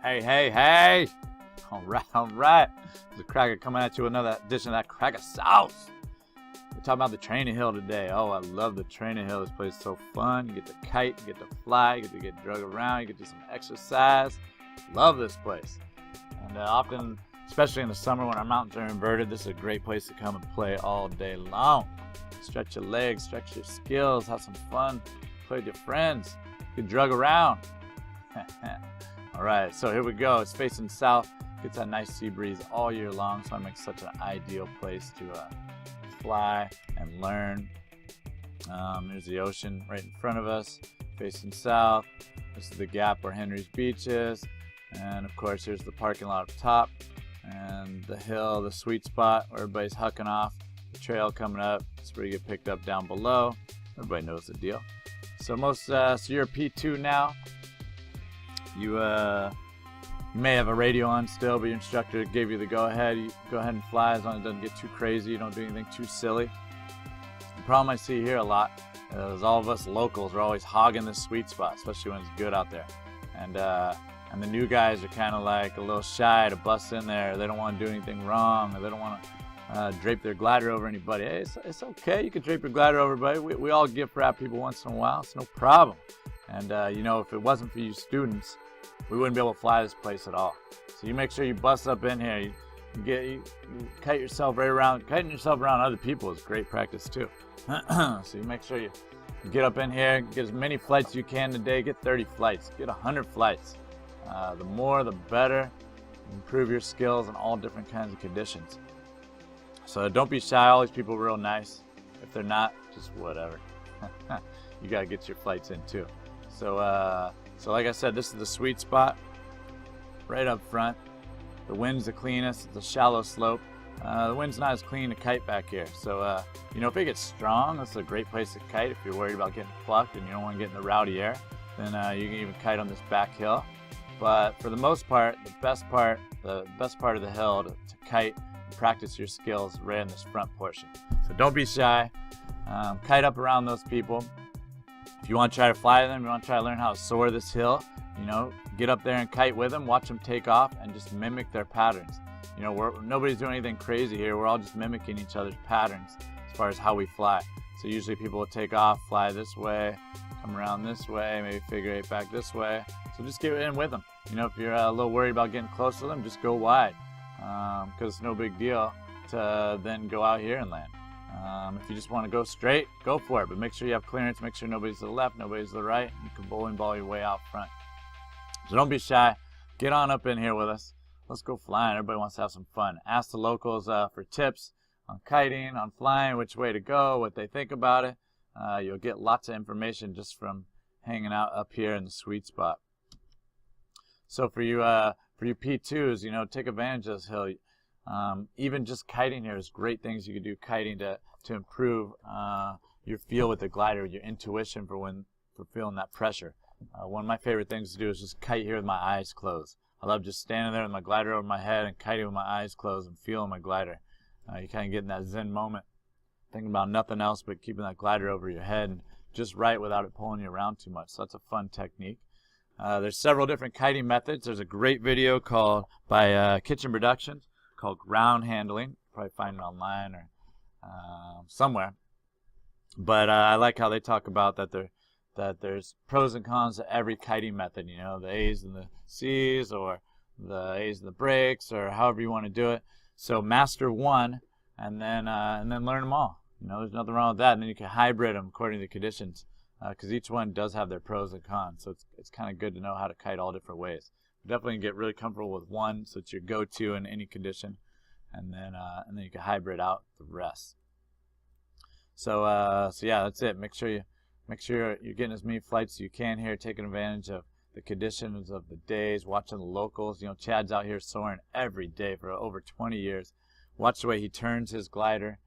Hey, hey, hey! All right. There's a Cracka coming at you with another edition of that Cracka sauce. We're talking about the training hill today. Oh, I love the training hill. This place is so fun. You get to kite, you get to fly, you get to get drug around, you get to do some exercise. Love this place. And often, especially in the summer when our mountains are inverted, this is a great place to come and play all day long. Stretch your legs, stretch your skills, have some fun, play with your friends, get drug around. All right, so here we go. It's facing south. Gets that nice sea breeze all year long, so it makes such an ideal place to fly and learn. There's the ocean right in front of us, facing south. This is the gap where Henry's Beach is, and of course here's the parking lot up top, and the hill, the sweet spot where everybody's hucking off. The trail coming up. It's where you get picked up down below. Everybody knows the deal. So so you're a P2 now. You may have a radio on still, but your instructor gave you the go-ahead. You go ahead and fly as long as it doesn't get too crazy. You don't do anything too silly. The problem I see here a lot is all of us locals are always hogging this sweet spot, especially when it's good out there. And the new guys are kind of like a little shy to bust in there. They don't want to do anything wrong, or they don't want to drape their glider over anybody. Hey, it's okay. You can drape your glider over everybody. We all gift wrap people once in a while. It's no problem. And if it wasn't for you students, we wouldn't be able to fly this place at all. So you make sure you bust up in here. You kite yourself right around. Kiting yourself around other people is great practice too. So you make sure you get up in here, get as many flights as you can today. Get 30 flights. Get 100 flights. The more, the better. Improve your skills in all different kinds of conditions. So don't be shy. All these people are real nice. If they're not, just whatever. You gotta get your flights in too. So like I said, this is the sweet spot right up front. The wind's the cleanest. It's a shallow slope. The wind's not as clean to kite back here. So if it gets strong, this is a great place to kite. If you're worried about getting plucked and you don't want to get in the rowdy air, then you can even kite on this back hill. But for the most part, the best part of the hill to kite and practice your skills right in this front portion. So don't be shy. Kite up around those people. If you want to try to fly them, you want to try to learn how to soar this hill, get up there and kite with them, watch them take off, and just mimic their patterns. Nobody's doing anything crazy here. We're all just mimicking each other's patterns as far as how we fly. So usually people will take off, fly this way, come around this way, maybe figure eight back this way. So just get in with them. If you're a little worried about getting close to them, just go wide, because it's no big deal to then go out here and land. If you just want to go straight, go for it, but make sure you have clearance, make sure nobody's to the left, nobody's to the right. You can bowling ball your way out front. So don't be shy. Get on up in here with us. Let's go flying. Everybody wants to have some fun. Ask the locals for tips on kiting, on flying, which way to go, what they think about it. You'll get lots of information just from hanging out up here in the sweet spot. So for you P2s, take advantage of this hill. Even just kiting here is great things you can do kiting to improve your feel with the glider, your intuition for feeling that pressure. One of my favorite things to do is just kite here with my eyes closed. I love just standing there with my glider over my head and kiting with my eyes closed and feeling my glider. You kind of get in that zen moment, thinking about nothing else but keeping that glider over your head and just right without it pulling you around too much. So that's a fun technique. There's several different kiting methods. There's a great video by Kitchen Productions called ground handling. Probably find it online or somewhere. But I like how they talk about that there's pros and cons to every kiting method. The A's and the C's, or the A's and the breaks, or however you want to do it. So master one, and then learn them all. There's nothing wrong with that. And then you can hybrid them according to the conditions, because each one does have their pros and cons. So it's kind of good to know how to kite all different ways. Definitely get really comfortable with one, so it's your go-to in any condition, and then you can hybrid out the rest. So yeah, that's it. Make sure you're getting as many flights as you can here, taking advantage of the conditions of the days, watching the locals. Chad's out here soaring every day for over 20 years. Watch the way he turns his glider,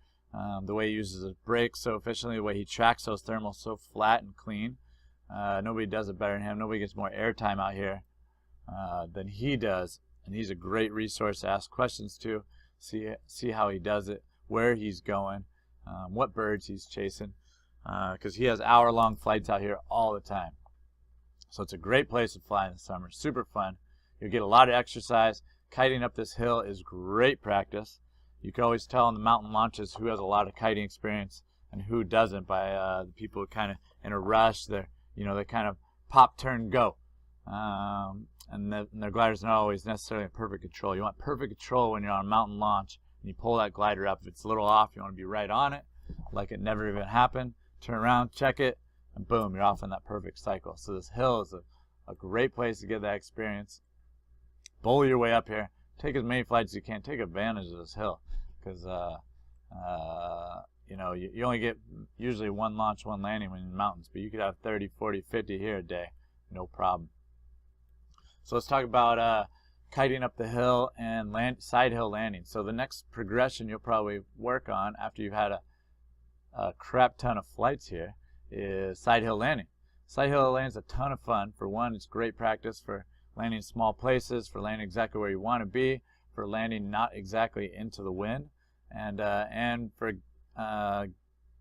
the way he uses his brakes so efficiently, the way he tracks those thermals so flat and clean. Nobody does it better than him. Nobody gets more airtime out here than he does, and he's a great resource to ask questions to, see how he does it, where he's going, what birds he's chasing, because he has hour-long flights out here all the time. So it's a great place to fly in the summer. Super fun. You'll get a lot of exercise. Kiting up this hill is great practice. You can always tell in the mountain launches who has a lot of kiting experience and who doesn't by the people who kind of in a rush. They kind of pop, turn, go. And their gliders are not always necessarily in perfect control. You want perfect control when you're on a mountain launch and you pull that glider up. If it's a little off, you want to be right on it, like it never even happened. Turn around, check it, and boom, you're off in that perfect cycle. So this hill is a great place to get that experience. Bowl your way up here. Take as many flights as you can. Take advantage of this hill, because you only get usually one launch, one landing when you're in the mountains, but you could have 30, 40, 50 here a day, no problem. So let's talk about kiting up the hill and side hill landing. So the next progression you'll probably work on after you've had a crap ton of flights here is side hill landing. Side hill landing is a ton of fun. For one, it's great practice for landing in small places, for landing exactly where you want to be, for landing not exactly into the wind, and for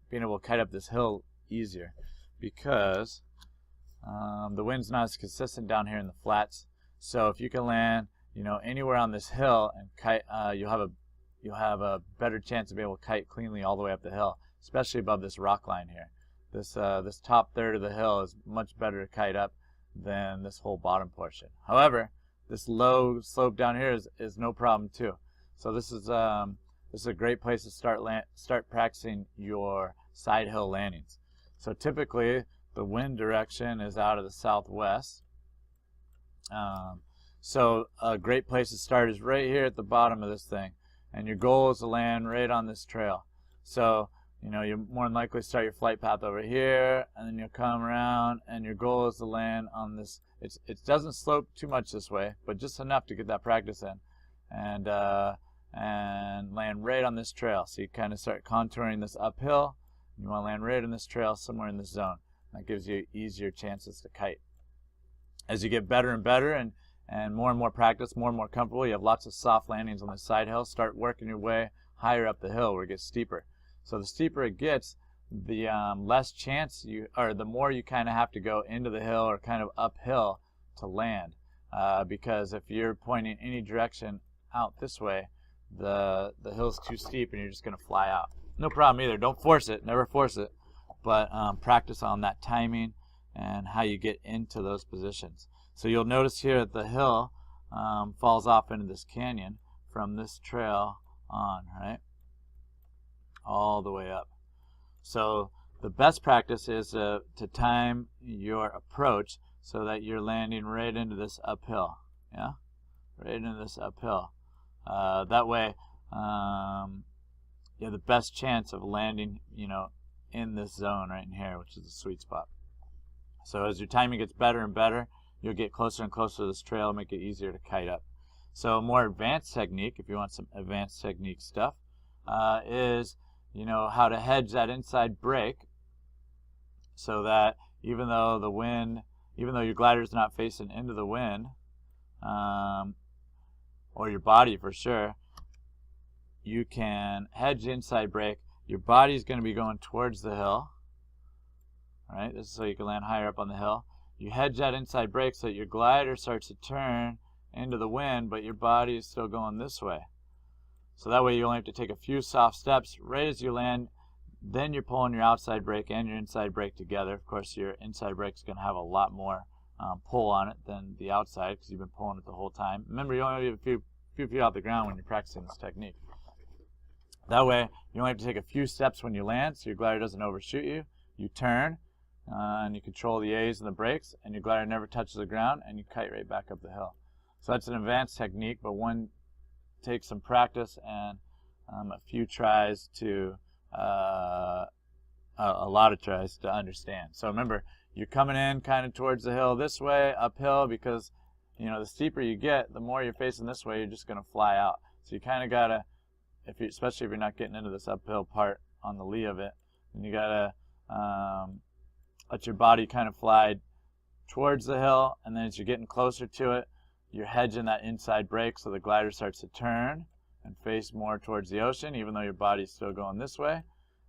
being able to kite up this hill easier, because the wind's not as consistent down here in the flats. So if you can land, anywhere on this hill and kite, you'll have a better chance to be able to kite cleanly all the way up the hill, especially above this rock line here. This top third of the hill is much better to kite up than this whole bottom portion. However, this low slope down here is no problem too. So this is a great place to start practicing your side hill landings. So typically the wind direction is out of the southwest. So a great place to start is right here at the bottom of this thing, and your goal is to land right on this trail. So you more than likely start your flight path over here, and then you'll come around, and your goal is to land on this. It doesn't slope too much this way, but just enough to get that practice in, and land right on this trail. So you kind of start contouring this uphill. You want to land right on this trail somewhere in this zone. That gives you easier chances to kite. As you get better and better and more practice, more and more comfortable, you have lots of soft landings on the side hill. Start working your way higher up the hill where it gets steeper. So the steeper it gets, the less chance the more you kind of have to go into the hill or kind of uphill to land. Because if you're pointing any direction out this way, the hill's too steep and you're just going to fly out. No problem either. Don't force it. Never force it. But practice on that timing and how you get into those positions. So you'll notice here that the hill falls off into this canyon from this trail on, right? All the way up. So the best practice is to time your approach so that you're landing right into this uphill. Yeah? Right into this uphill. That way you have the best chance of landing, in this zone right in here, which is the sweet spot. So as your timing gets better and better, you'll get closer and closer to this trail, make it easier to kite up. So a more advanced technique, if you want some advanced technique stuff, is how to hedge that inside brake so that even though your glider's not facing into the wind, or your body for sure, you can hedge inside brake. Your body's going to be going towards the hill. Right? This is so you can land higher up on the hill. You hedge that inside brake so that your glider starts to turn into the wind, but your body is still going this way. So that way you only have to take a few soft steps right as you land. Then you're pulling your outside brake and your inside brake together. Of course, your inside brake is going to have a lot more pull on it than the outside because you've been pulling it the whole time. Remember, you only have a few feet off the ground when you're practicing this technique. That way, you only have to take a few steps when you land so your glider doesn't overshoot you. You turn, and you control the A's and the brakes, and your glider never touches the ground, and you kite right back up the hill. So that's an advanced technique, but one takes some practice and a few tries to, a lot of tries to understand. So remember, you're coming in kind of towards the hill this way, uphill, because the steeper you get, the more you're facing this way, you're just going to fly out. So you kind of got to, especially if you're not getting into this uphill part on the lee of it, then you got to let your body kind of fly towards the hill, and then as you're getting closer to it, you're hedging that inside brake so the glider starts to turn and face more towards the ocean, even though your body's still going this way.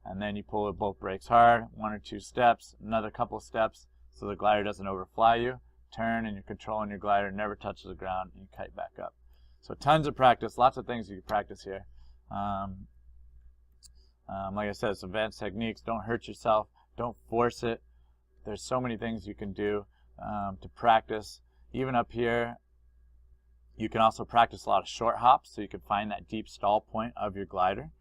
And then you pull with both brakes hard, 1 or 2 steps, another couple steps, so the glider doesn't overfly you. turn, and you're controlling your glider, never touches the ground, and you kite back up. So tons of practice, lots of things you can practice here. Like I said, it's advanced techniques. Don't hurt yourself. Don't force it. There's so many things you can do to practice. Even up here, you can also practice a lot of short hops, so you can find that deep stall point of your glider.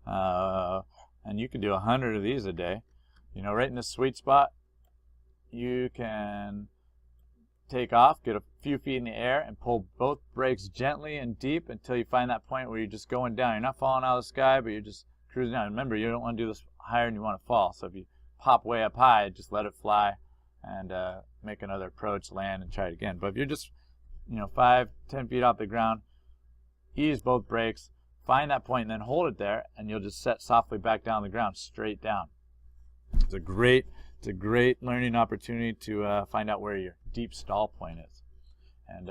And you can do 100 of these a day. You know, right in the sweet spot, you can take off, get a few feet in the air, and pull both brakes gently and deep until you find that point where you're just going down. You're not falling out of the sky, but you're just cruising down. Remember, you don't want to do this higher than you want to fall. So if you pop way up high, just let it fly and make another approach, land, and try it again. But if you're just, 5, 10 feet off the ground, ease both brakes, find that point, and then hold it there, and you'll just set softly back down the ground, straight down. It's a great learning opportunity to find out where your deep stall point is. And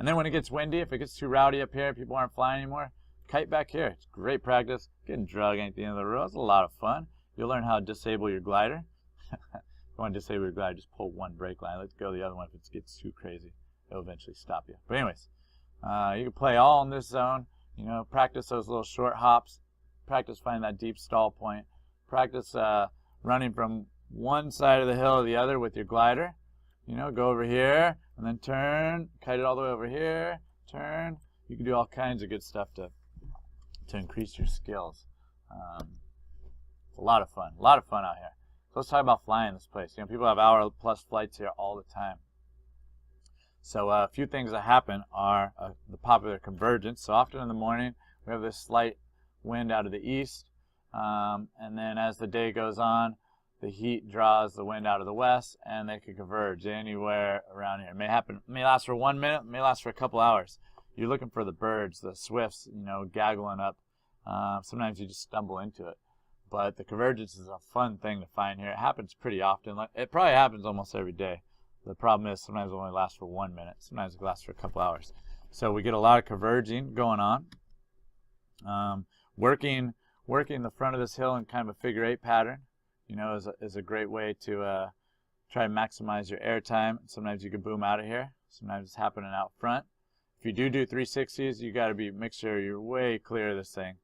then when it gets windy, if it gets too rowdy up here, people aren't flying anymore, kite back here. It's great practice. Getting drug ain't the end of the road. It's a lot of fun. You'll learn how to disable your glider. If you want to disable your glider, just pull one brake line. Let go of the other one if it gets too crazy. It'll eventually stop you. But anyways, you can play all in this zone. Practice those little short hops. Practice finding that deep stall point. Practice running from one side of the hill to the other with your glider. Go over here and then turn, kite it all the way over here, turn. You can do all kinds of good stuff to increase your skills. It's a lot of fun out here. So let's talk about flying this place. People have hour-plus flights here all the time. So a few things that happen are the popular convergence. So often in the morning, we have this slight wind out of the east, and then as the day goes on, the heat draws the wind out of the west, and they can converge anywhere around here. It may last for 1 minute, it may last for a couple hours. You're looking for the birds, the swifts, gaggling up. Sometimes you just stumble into it. But the convergence is a fun thing to find here. It happens pretty often. It probably happens almost every day. The problem is sometimes it only lasts for 1 minute. Sometimes it lasts for a couple hours. So we get a lot of converging going on. Working the front of this hill in kind of a figure-8 pattern, is a great way to try to maximize your air time. Sometimes you can boom out of here. Sometimes it's happening out front. If you do 360s, you got to make sure you're way clear of this thing.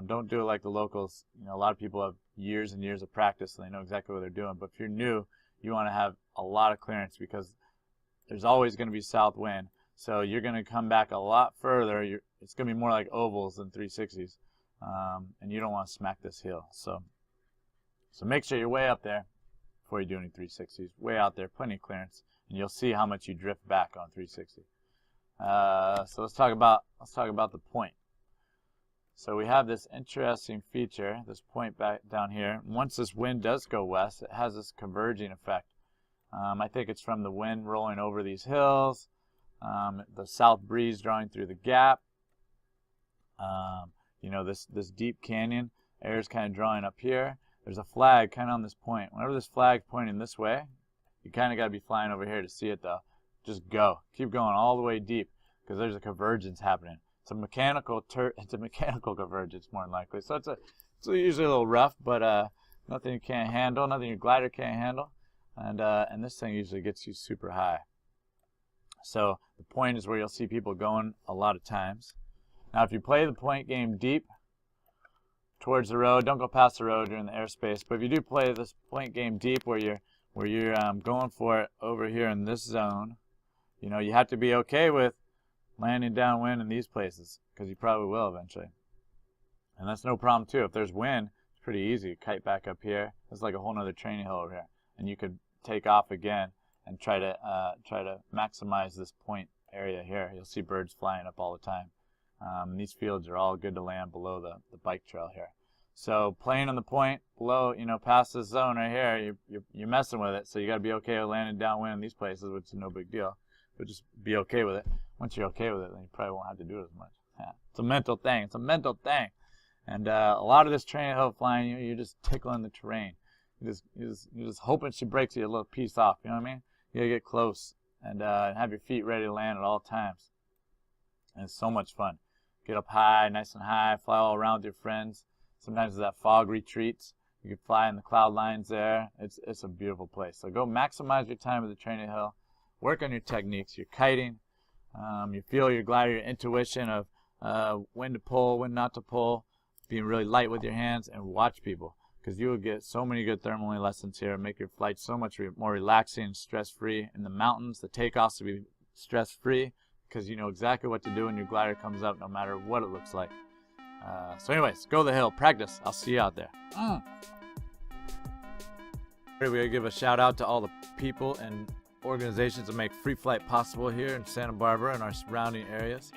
Don't do it like the locals. A lot of people have years and years of practice and they know exactly what they're doing. But if you're new, you want to have a lot of clearance because there's always going to be south wind. So you're going to come back a lot further. It's going to be more like ovals than 360s. And you don't want to smack this hill. So make sure you're way up there before you do any 360s. Way out there, plenty of clearance, and you'll see how much you drift back on 360. So let's talk about the point. So we have this interesting feature, this point back down here. Once this wind does go west, it has this converging effect. I think it's from the wind rolling over these hills, the south breeze drawing through the gap. This deep canyon, air is kind of drawing up here. There's a flag kind of on this point. Whenever this flag's pointing this way, you kind of got to be flying over here to see it though. Just go. Keep going all the way deep because there's a convergence happening. It's a mechanical convergence more than likely. So it's usually a little rough, but nothing you can't handle, nothing your glider can't handle. And this thing usually gets you super high. So the point is where you'll see people going a lot of times. Now if you play the point game deep towards the road, don't go past the road during the airspace. But if you do play this point game deep where you're going for it over here in this zone, you have to be okay with landing downwind in these places because you probably will eventually. And that's no problem too. If there's wind, it's pretty easy. Kite back up here. It's like a whole nother training hill over here. And you could take off again and try to maximize this point area here. You'll see birds flying up all the time. These fields are all good to land below the bike trail here. So playing on the point below, past this zone right here, you're messing with it. So you got to be okay with landing downwind in these places, which is no big deal. But just be okay with it. Once you're okay with it, then you probably won't have to do it as much. Yeah. It's a mental thing. It's a mental thing. And a lot of this training hill flying, you're just tickling the terrain. You're just hoping she breaks you a little piece off. You know what I mean? You gotta get close and have your feet ready to land at all times. And it's so much fun. Get up high, nice and high, fly all around with your friends. Sometimes that fog retreats. You can fly in the cloud lines there. It's a beautiful place. So go maximize your time at the training hill. work on your techniques, your kiting. You feel your glider, your intuition of when to pull, when not to pull, being really light with your hands, and watch people, because you will get so many good thermal lessons here and make your flight so much more relaxing and stress-free. In the mountains, the takeoffs will be stress-free because you know exactly what to do when your glider comes up, no matter what it looks like. So anyways, go to the hill, practice. I'll see you out there. We gotta give a shout out to all the people and organizations that make free flight possible here in Santa Barbara and our surrounding areas.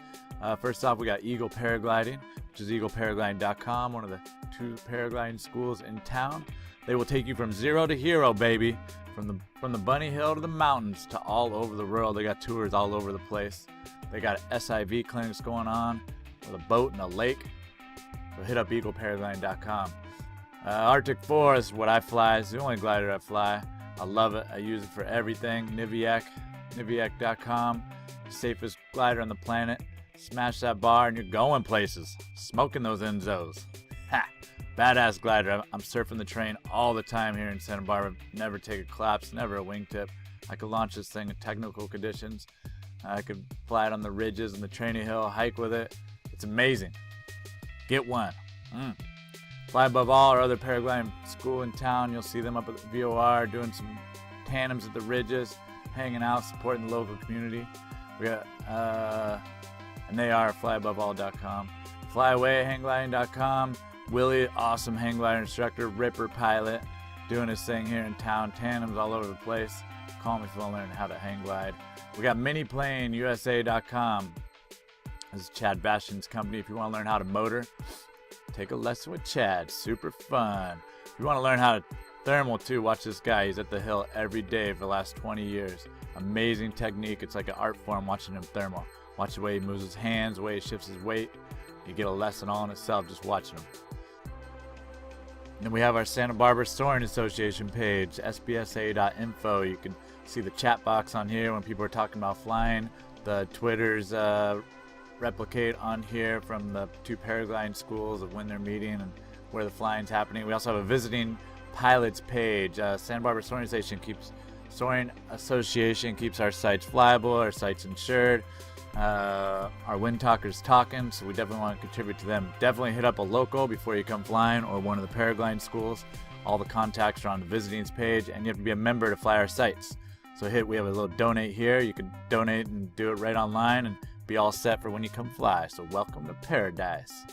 First off, we got Eagle Paragliding, which is eagleparagliding.com, one of the 2 paragliding schools in town. They will take you from zero to hero, baby. From the Bunny Hill to the mountains to all over the world. They got tours all over the place. They got SIV clinics going on with a boat and a lake. So hit up eagleparagliding.com. Arctic 4 is what I fly. It's the only glider I fly. I love it. I use it for everything. Niviac.com. Safest glider on the planet. Smash that bar and you're going places. Smoking those Enzos. Ha! Badass glider. I'm surfing the train all the time here in Santa Barbara. Never take a collapse, never a wingtip. I could launch this thing in technical conditions. I could fly it on the ridges and the training hill, hike with it. It's amazing. Get one. Fly Above All, our other paragliding school in town. You'll see them up at the VOR doing some tandems at the ridges, hanging out, supporting the local community. We got, and they are flyaboveall.com. Flyawayhanggliding.com. Willie, awesome hang glider instructor, ripper pilot, doing his thing here in town. Tandems all over the place. Call me if you want to learn how to hang glide. We got miniplaneusa.com. This is Chad Bastian's company. If you want to learn how to motor, take a lesson with Chad. Super fun. If you want to learn how to thermal too, watch this guy. He's at the hill every day for the last 20 years. Amazing technique. It's like an art form watching him thermal. Watch the way he moves his hands, the way he shifts his weight. You get a lesson all in itself just watching him. And then we have our Santa Barbara Soaring Association page, sbsa.info. You can see the chat box on here when people are talking about flying. The Twitters replicate on here from the 2 paragliding schools of when they're meeting and where the flying's happening. We also have a visiting pilots page. Santa Barbara Soaring Association keeps our sites flyable, our sites insured. Our Wind Talkers talking, so we definitely want to contribute to them. Definitely hit up a local before you come flying or one of the paragliding schools. All the contacts are on the visitings page, and you have to be a member to fly our sites. So we have a little donate here. You can donate and do it right online and be all set for when you come fly. So welcome to paradise.